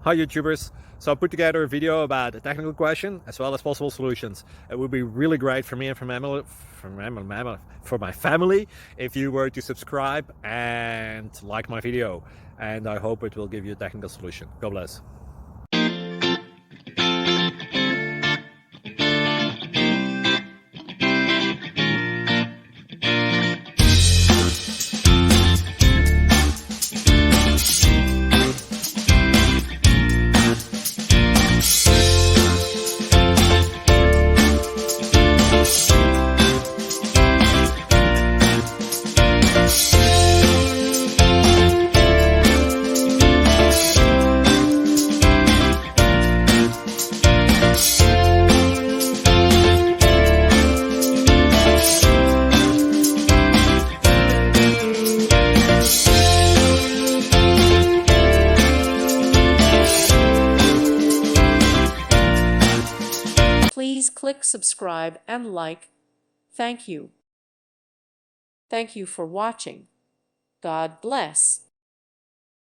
Hi YouTubers. So I put together a video about a technical question as well as possible solutions. It would be really great for me and for my family if you were to subscribe and like my video. And I hope it will give you a technical solution. God bless. Please click subscribe and like. Thank you. Thank you for watching. God bless.